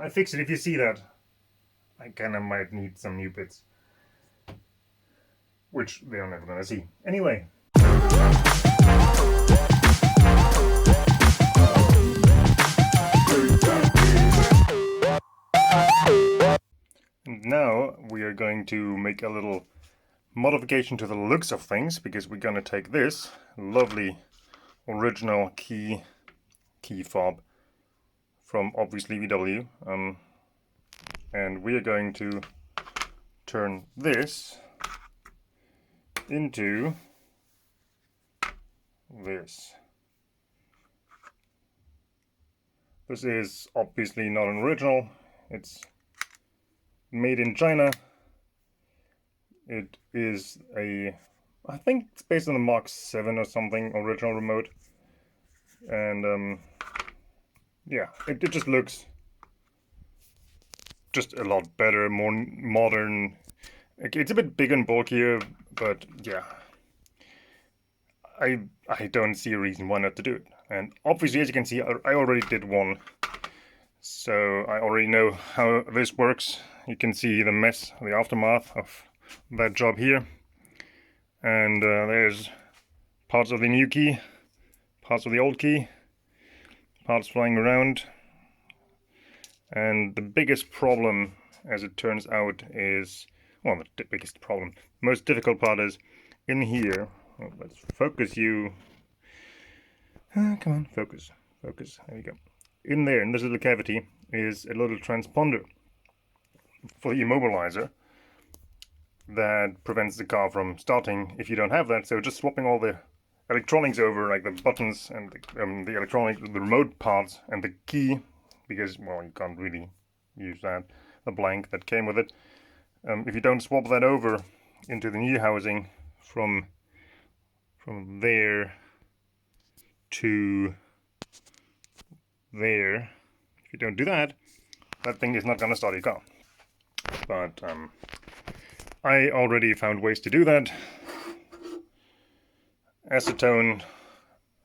I fixed it. If you see that, I kinda might need some new bits, which they're never gonna see. Anyway. And now we are going to make a little modification to the looks of things, because we're gonna take this lovely original key fob from obviously VW, and we are going to turn this into this. This is obviously not an original, it's made in China. It is I think it's based on the Mark 7 or something, original remote. And yeah, it just looks just a lot better, more modern. It's a bit big and bulkier, but yeah, I don't see a reason why not to do it. And obviously, as you can see, I already did one, so I already know how this works. You can see the mess, the aftermath of that job here. And there's parts of the new key, parts of the old key, parts flying around. And the biggest problem, as it turns out, is, well, the biggest problem, most difficult part is in here. Oh, let's focus you. Come on, focus, focus. There you go. In there, in this little cavity, is a little transponder for the immobilizer that prevents the car from starting if you don't have that. So just swapping all the electronics over, like the buttons and the electronic, the remote parts and the key, because, well, you can't really use that, the blank that came with it. If you don't swap that over into the new housing from there to there, if you don't do that, that thing is not going to start your car. But I already found ways to do that. Acetone,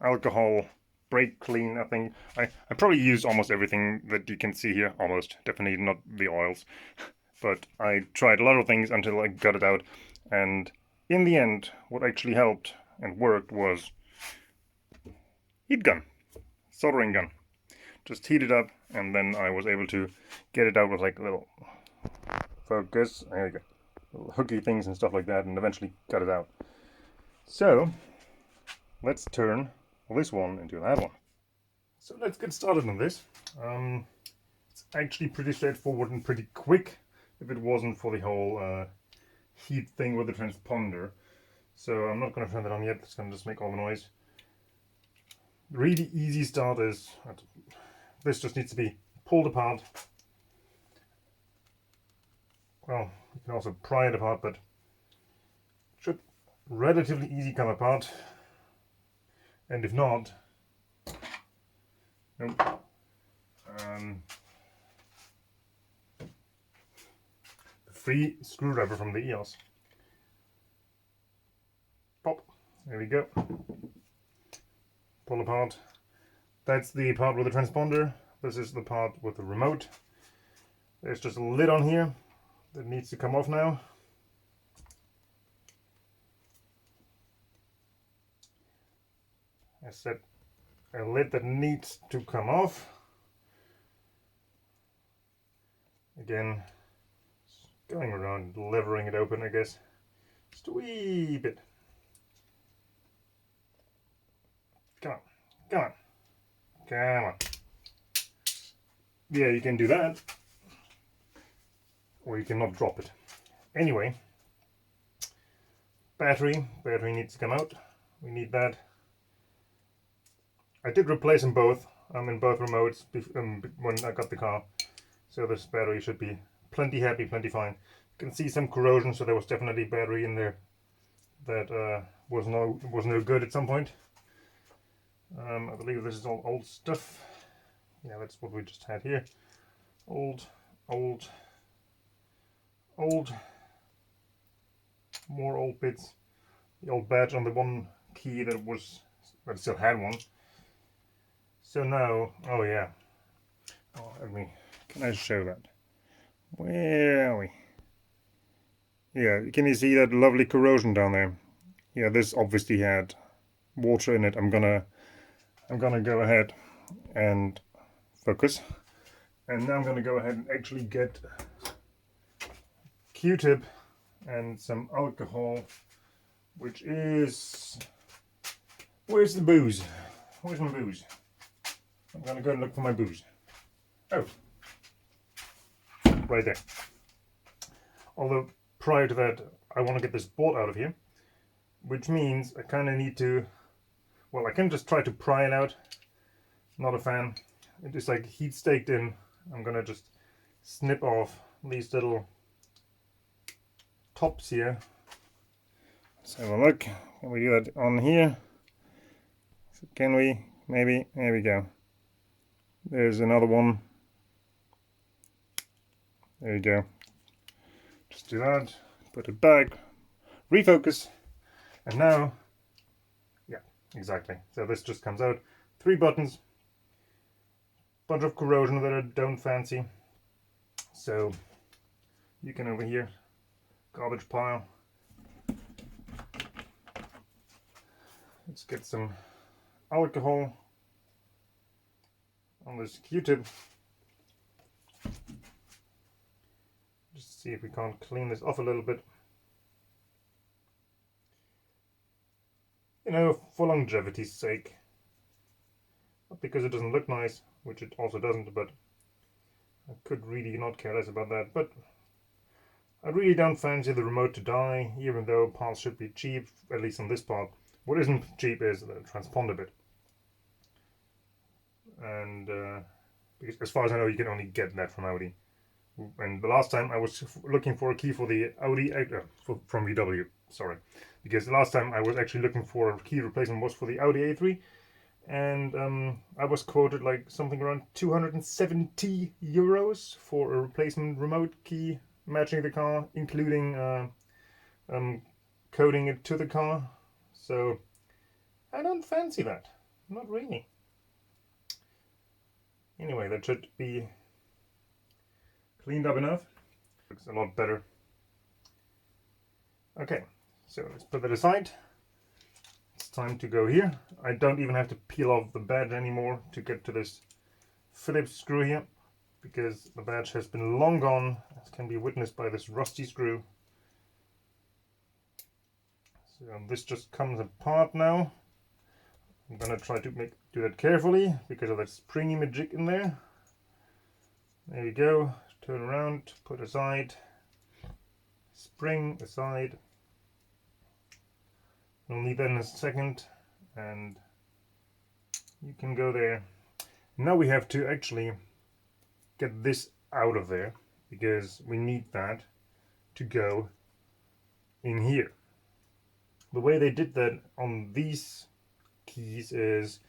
alcohol, brake clean, I think. I probably use almost everything that you can see here. Almost. Definitely not the oils. But I tried a lot of things until I got it out. And in the end, what actually helped and worked was heat gun. Soldering gun. Just heat it up, and then I was able to get it out with like little focus. There you go. Little hooky things and stuff like that, and eventually got it out. So let's turn this one into that one. So let's get started on this. It's actually pretty straightforward and pretty quick if it wasn't for the whole heat thing with the transponder. So I'm not going to turn that on yet, it's going to just make all the noise. Really easy start is, this just needs to be pulled apart. Well, you can also pry it apart, but it should relatively easy come apart. And if not, nope. The free screwdriver from the Eos. Pop. There we go. Pull apart. That's the part with the transponder. This is the part with the remote. There's just a lid on here that needs to come off now. I said a lid that needs to come off. Again, going around, levering it open, I guess. Just a wee bit. Come on, come on, come on. Yeah, you can do that. Or you cannot drop it. Anyway, battery needs to come out. We need that. I did replace them both. I'm in both remotes when I got the car. So this battery should be plenty happy, plenty fine. You can see some corrosion, so there was definitely battery in there that was no good at some point. I believe this is all old stuff. Yeah, that's what we just had here. Old, more old bits. The old badge on the one key that still had one. So now, oh yeah. Oh, let me Can I show that? Where are we? Yeah, can you see that lovely corrosion down there? Yeah, this obviously had water in it. I'm gonna go ahead and focus. And now I'm gonna go ahead and actually get Q-tip and some alcohol, which is... Where's the booze? Where's my booze? I'm gonna go and look for my booze. Oh, right there. Although prior to that, I want to get this bolt out of here, which means I kind of need to, well, I can just try to pry it out. Not a fan. It is like heat staked in. I'm gonna just snip off these little tops here. Let's have a look. Can we do that on here? Can we? Maybe. There we go. There's another one. There you go. Just do that. Put it back. Refocus. And now, yeah, exactly. So this just comes out. 3 buttons. Bunch of corrosion that I don't fancy. So you can over here, garbage pile. Let's get some alcohol on this Q-tip. Just see if we can't clean this off a little bit. You know, for longevity's sake. Not because it doesn't look nice, which it also doesn't, but I could really not care less about that. But I really don't fancy the remote to die, even though parts should be cheap, at least on this part. What isn't cheap is the transponder bit. And because as far as I know, you can only get that from Audi. And the last time I was looking for a key for the Audi, from VW, sorry. Because the last time I was actually looking for a key replacement was for the Audi A3. And I was quoted like something around 270 euros for a replacement remote key matching the car, including coding it to the car. So I don't fancy that. Not really. Anyway, that should be cleaned up enough. Looks a lot better. Okay, so let's put that aside. It's time to go here. I don't even have to peel off the badge anymore to get to this Phillips screw here, because the badge has been long gone, as can be witnessed by this rusty screw. So this just comes apart now. I'm gonna try to do that carefully because of that springy magic in there. There you go. Turn around, put aside, spring aside. We'll need that in a second, and you can go there. Now we have to actually get this out of there, because we need that to go in here. The way they did that on these keys is,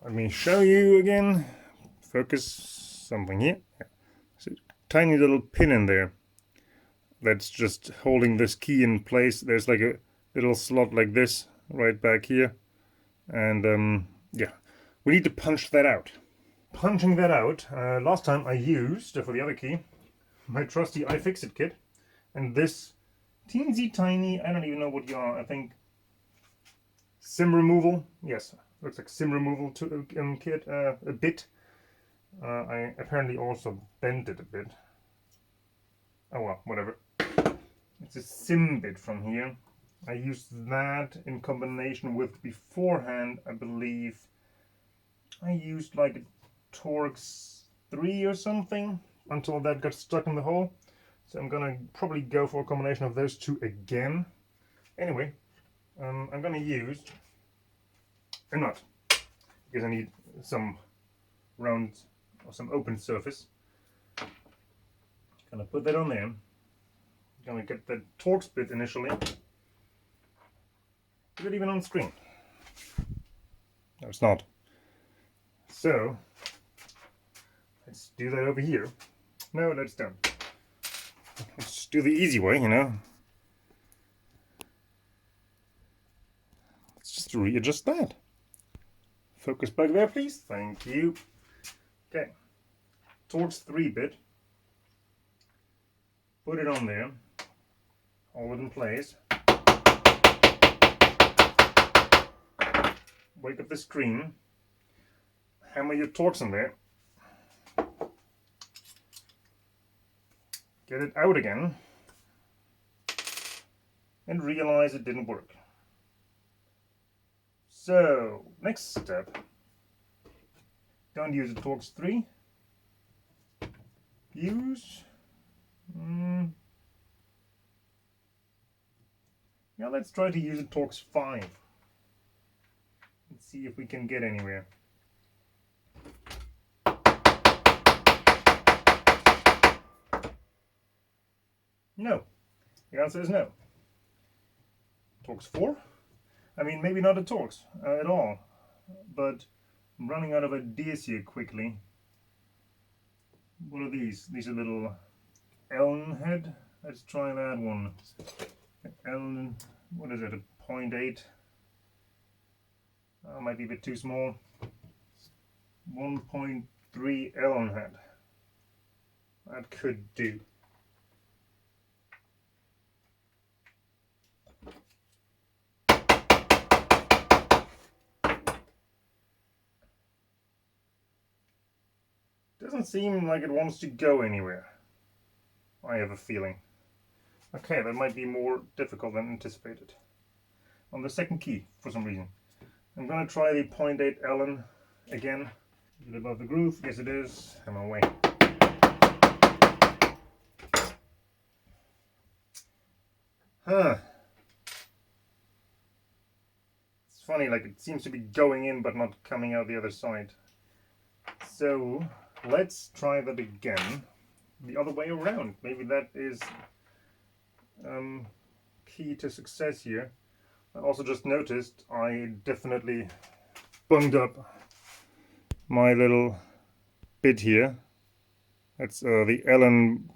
let me show you again. Focus something here. So, tiny little pin in there that's just holding this key in place. There's like a little slot like this right back here, and yeah, we need to punch that out. Punching that out, last time I used, for the other key, my trusty iFixit kit, and this teensy tiny, I don't even know what you are, I think SIM removal, yes, looks like SIM removal kit, a bit. I apparently also bent it a bit. Oh well, whatever. It's a SIM bit from here. I used that in combination with, beforehand, I believe, I used like a Torx 3 or something until that got stuck in the hole. So I'm gonna probably go for a combination of those two again. Anyway, I'm gonna use a nut because I need some round or some open surface. Gonna put that on there. Gonna get the Torx bit initially. Is it even on screen? No, it's not. So let's do that over here. No, that's done. Let's do the easy way, you know. Let's just readjust that. Focus back there, please. Thank you. Okay. Torx 3 bit, put it on there, hold it in place, wake up the screen, hammer your Torx in there, get it out again, and realize it didn't work. So, next step, don't use a Torx 3, use, yeah, let's try to use a Torx 5. Let's see if we can get anywhere. No, the answer is no. Torx 4? I mean, maybe not a Torx at all, but I'm running out of ideas here quickly. What are these? These are little Allen head. Let's try that one. Allen, what is it, a 0.8? Might be a bit too small. 1.3 Allen head. That could do. Doesn't seem like it wants to go anywhere. I have a feeling. Okay, that might be more difficult than anticipated. On the second key, for some reason. I'm gonna try the 0.8 Allen again. Is it above the groove? Yes it is. Hammer away. Huh. It's funny, like it seems to be going in but not coming out the other side. So let's try that again the other way around. Maybe that is key to success here. I also just noticed I definitely bunged up my little bit here. That's the Allen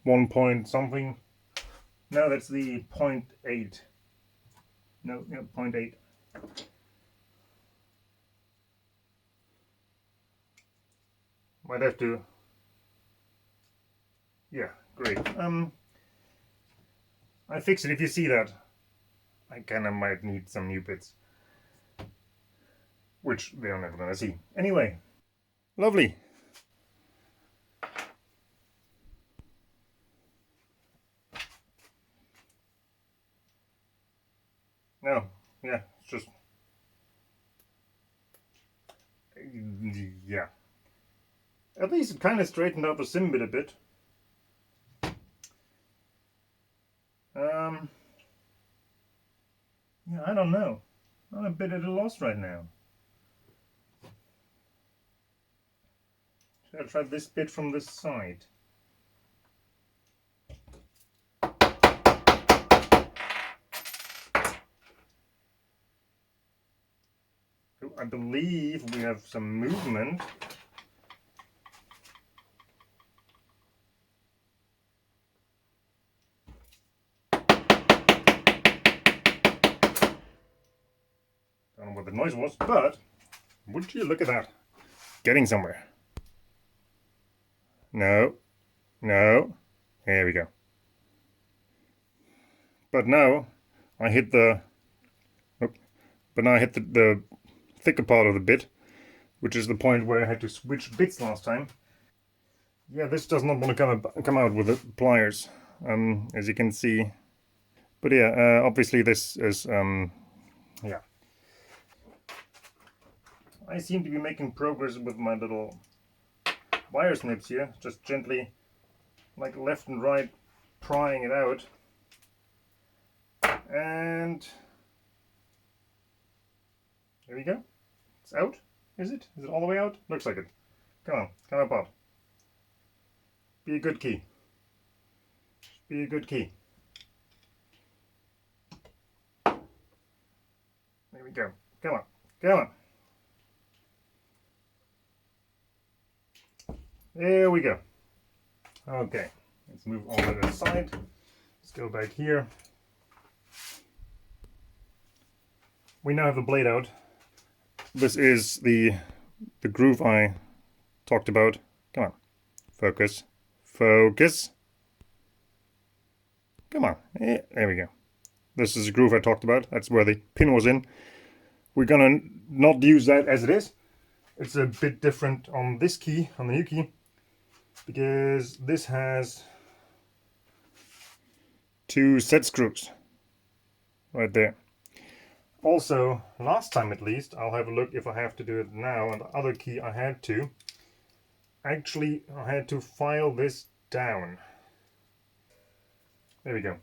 1 point something. No, that's the 0.8. No, 0.8. Might have to. Yeah, great. I fixed it. If you see that, I kind of might need some new bits, which they're never gonna see. Anyway, lovely. No, yeah, it's just, yeah. At least it kind of straightened out the sim bit a bit. Yeah, I don't know. I'm a bit at a loss right now. Should I try this bit from this side? Oh, I believe we have some movement. Don't know what the noise was, but would you look at that? Getting somewhere. No, no, there we go. But now I hit the, but now I hit the thicker part of the bit, which is the point where I had to switch bits last time. Yeah, this does not want to come out with the pliers, as you can see. But yeah, obviously this is, yeah. I seem to be making progress with my little wire snips here, just gently, like left and right, prying it out. And there we go. It's out. Is it? Is it all the way out? Looks like it. Come on, come up up. Be a good key. Be a good key. There we go. Come on, come on. There we go. Okay, let's move all to the side. Let's go back here. We now have the blade out. This is the groove I talked about. Come on, Focus. Focus. Come on. Yeah, there we go. This is the groove I talked about. That's where the pin was in. We're gonna not use that as it is. It's a bit different on this key, on the new key, because this has 2 set screws right there. Also, last time at least, I'll have a look if I have to do it now, and the other key I had to. Actually, I had to file this down. There we go.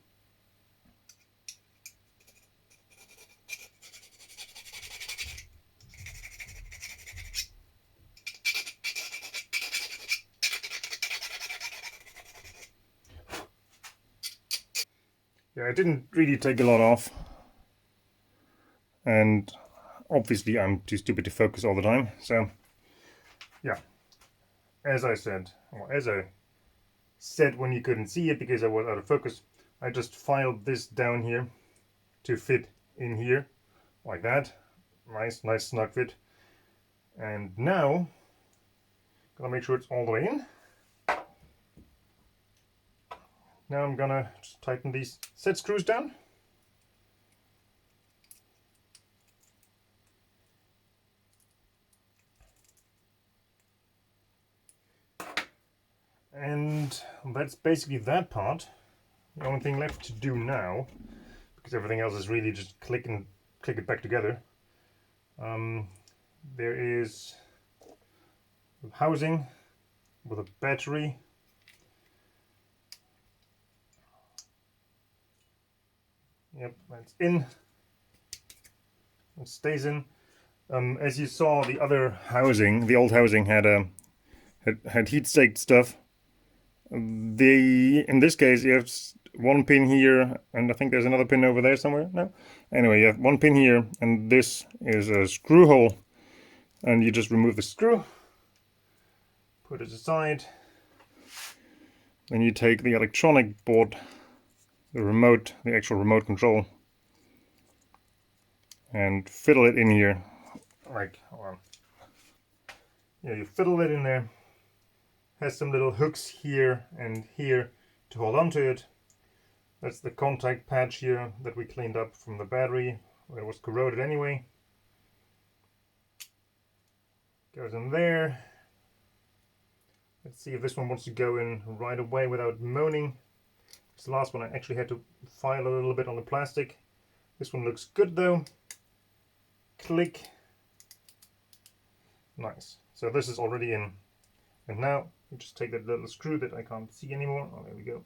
Yeah, I didn't really take a lot off. And obviously I'm too stupid to focus all the time. So, yeah. As I said when you couldn't see it because I was out of focus, I just filed this down here to fit in here, like that. Nice snug fit. And now, gotta make sure it's all the way in. Now I'm gonna just tighten these set screws down. And that's basically that part. The only thing left to do now, because everything else is really just click it back together. There is a housing with a battery. Yep, that's in. It stays in. As you saw, the other housing, the old housing had heat-staked stuff. In this case, you have 1 pin here, and I think there's another pin over there somewhere. No? Anyway, you have 1 pin here, and this is a screw hole. And you just remove the screw, put it aside. Then you take the electronic board, the remote, the actual remote control, and fiddle it in here. Like, yeah, you fiddle it in there. Has some little hooks here and here to hold on to it. That's the contact patch here that we cleaned up from the battery, where it was corroded anyway. Goes in there. Let's see if this one wants to go in right away without moaning. This last one I actually had to file a little bit on the plastic. This one looks good though. Click. Nice. So this is already in. And now you just take that little screw that I can't see anymore. Oh, there we go.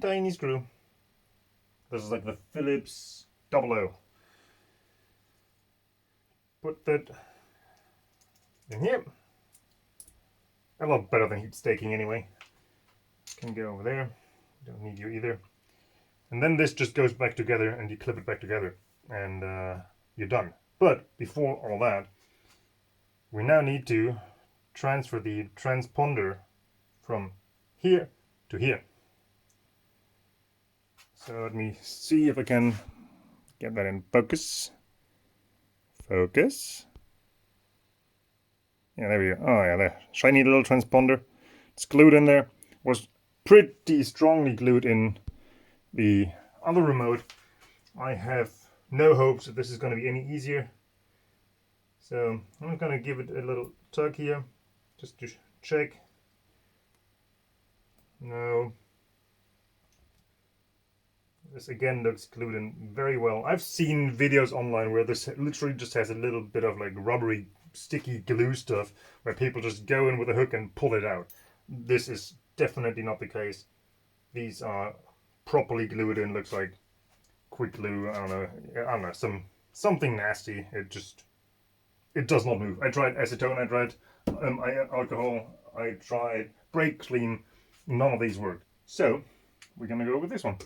Tiny screw. This is like the Phillips 00. Put that in here. A lot better than heat staking anyway. Can go over there. Don't need you either. And then this just goes back together and you clip it back together. And you're done. But before all that, we now need to transfer the transponder from here to here. So let me see if I can get that in focus. Focus. Yeah, there we go. Oh yeah, there. Shiny little transponder. It's glued in there. Was pretty strongly glued in the other remote. I have no hopes that this is going to be any easier. So I'm going to give it a little tug here, just to check. No. This again looks glued in very well. I've seen videos online where this literally just has a little bit of like rubbery, sticky glue stuff, where people just go in with a hook and pull it out. This is definitely not the case. These are properly glued in. Looks like quick glue. I don't know, something nasty. It does not move. I tried acetone, I tried alcohol, I tried brake clean. None of these worked. So we're gonna go with this one.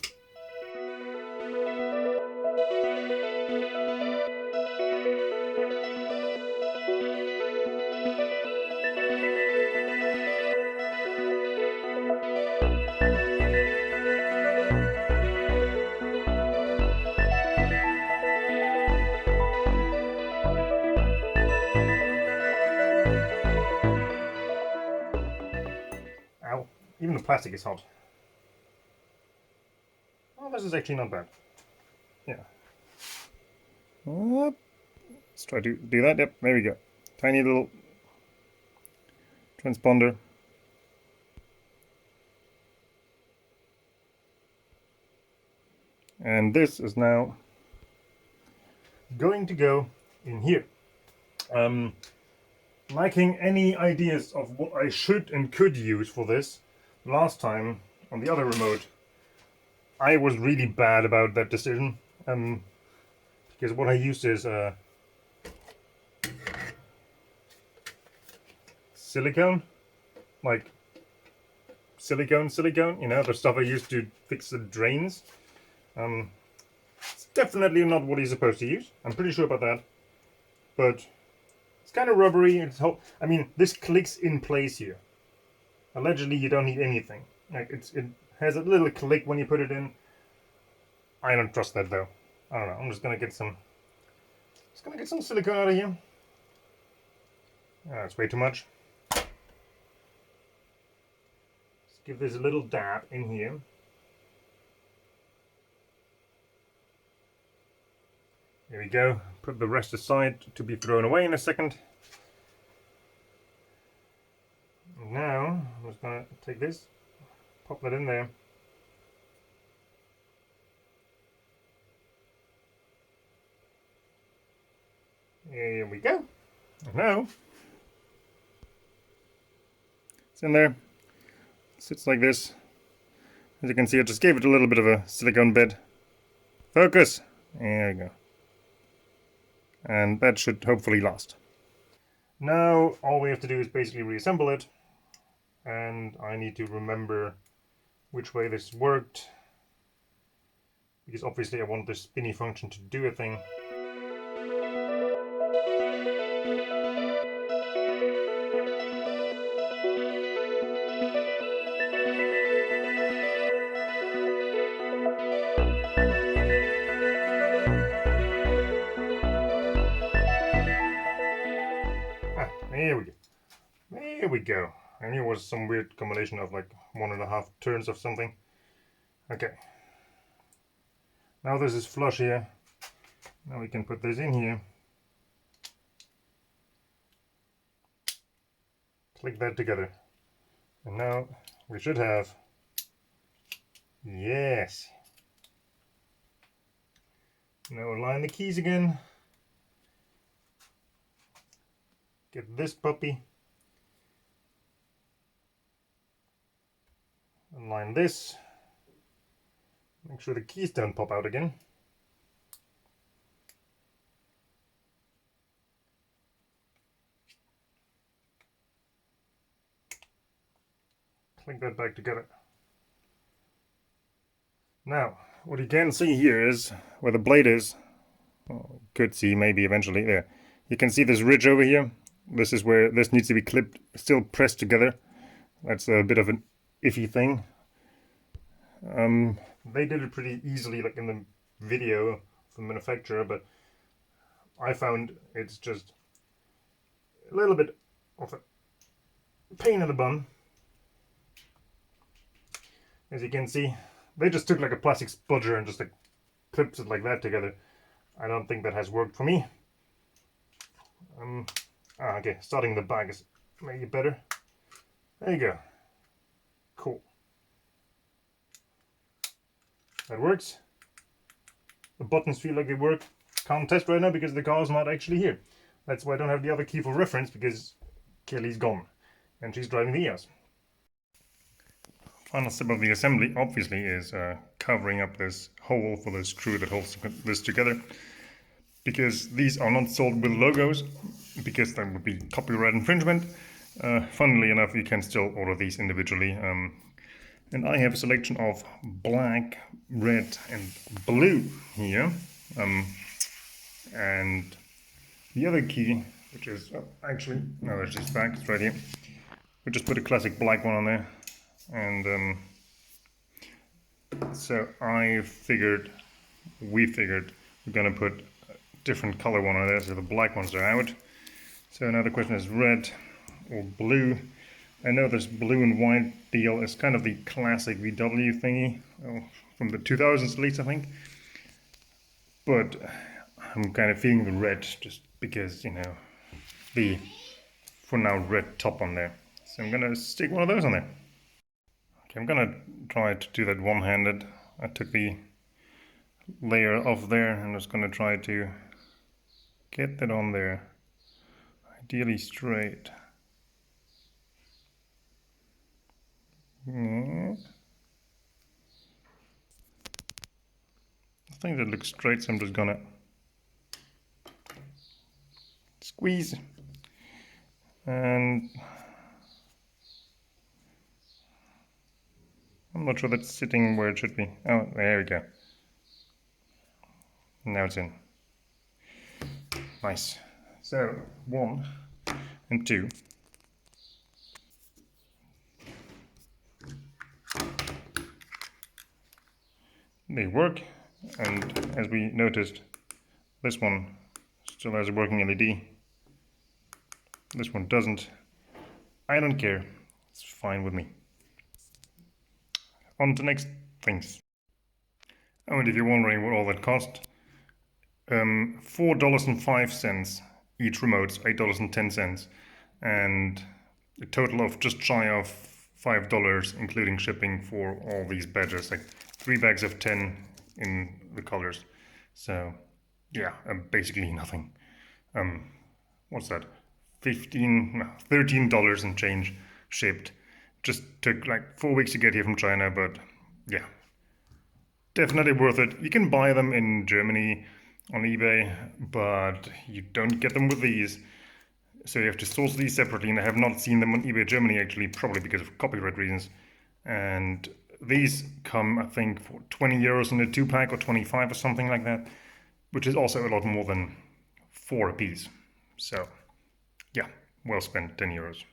Even the plastic is hot. Oh, this is actually not bad. Yeah. Let's try to do that. Yep, there we go. Tiny little transponder. And this is now going to go in here. Liking any ideas of what I should and could use for this. Last time on the other remote, I was really bad about that decision. Because what I used is silicone, like silicone, you know, the stuff I used to fix the drains. It's definitely not what you're supposed to use. I'm pretty sure about that. But it's kind of rubbery. I mean, this clicks in place here. Allegedly, you don't need anything. Like it has a little click when you put it in. I don't trust that though. I don't know. I'm just gonna get some. Silicone out of here. That's way too much. Let's give this a little dab in here. There we go. Put the rest aside to be thrown away in a second. Now I'm just gonna take this, pop that in there. Here we go. And now it's in there. It sits like this. As you can see, I just gave it a little bit of a silicone bed. Focus. There we go. And that should hopefully last. Now all we have to do is basically reassemble it. And I need to remember which way this worked. Because obviously I want this spinny function to do a thing. There we go. There we go. I knew it was some weird combination of like 1.5 turns of something. Okay. Now this is flush here. Now we can put this in here. Click that together. And now we should have... Yes. Now align the keys again. Get this puppy. Align this. Make sure the keys don't pop out again. Click that back together. Now, what you can see here is where the blade is. Well, you could see maybe eventually there. You can see this ridge over here. This is where this needs to be clipped, still pressed together. That's a bit of an iffy thing. They did it pretty easily, like in the video from the manufacturer, but I found it's just a little bit of a pain in the bum. As you can see, they just took like a plastic spudger and just like clips it like that together. I don't think that has worked for me. Okay, starting the back is maybe better. There you go. Cool. That works. The buttons feel like they work. Can't test right now because the car is not actually here. That's why I don't have the other key for reference, because Kelly's gone and she's driving the Eos. Final step of the assembly obviously is covering up this hole for the screw that holds this together, because these are not sold with logos, because that would be copyright infringement. Funnily enough, you can still order these individually. And I have a selection of black, red and blue here. And the other key, which is actually, no, there's this back, it's right here. We just put a classic black one on there. And so we figured we're gonna put a different color one on there, so the black ones are out. So now the question is red or blue. I know this blue and white deal is kind of the classic VW thingy, from the 2000s at least, I think. But I'm kind of feeling the red just because, you know, the, for now, red top on there. So I'm gonna stick one of those on there. Okay, I'm gonna try to do that one-handed. I took the layer off there and I'm just gonna try to get that on there, ideally straight. Yeah. I think that looks straight, so I'm just gonna squeeze. And I'm not sure that's sitting where it should be. Oh, there we go. Now it's in. Nice. So, 1 and 2. They work, and as we noticed, this one still has a working LED. This one doesn't. I don't care. It's fine with me. On to next things. Oh, and if you're wondering what all that cost, $4.05 each remote's $8.10, and a total of just shy of $5, including shipping for all these badges, like 3 bags of 10 in the colors. So yeah, basically nothing. What's that? $13 and change shipped. Just took like 4 weeks to get here from China, but yeah, definitely worth it. You can buy them in Germany on eBay, but you don't get them with these. So you have to source these separately, and I have not seen them on eBay Germany actually, probably because of copyright reasons. And these come, I think, for 20 euros in a 2-pack or 25 or something like that, which is also a lot more than 4 a piece. So yeah, well spent, 10 euros.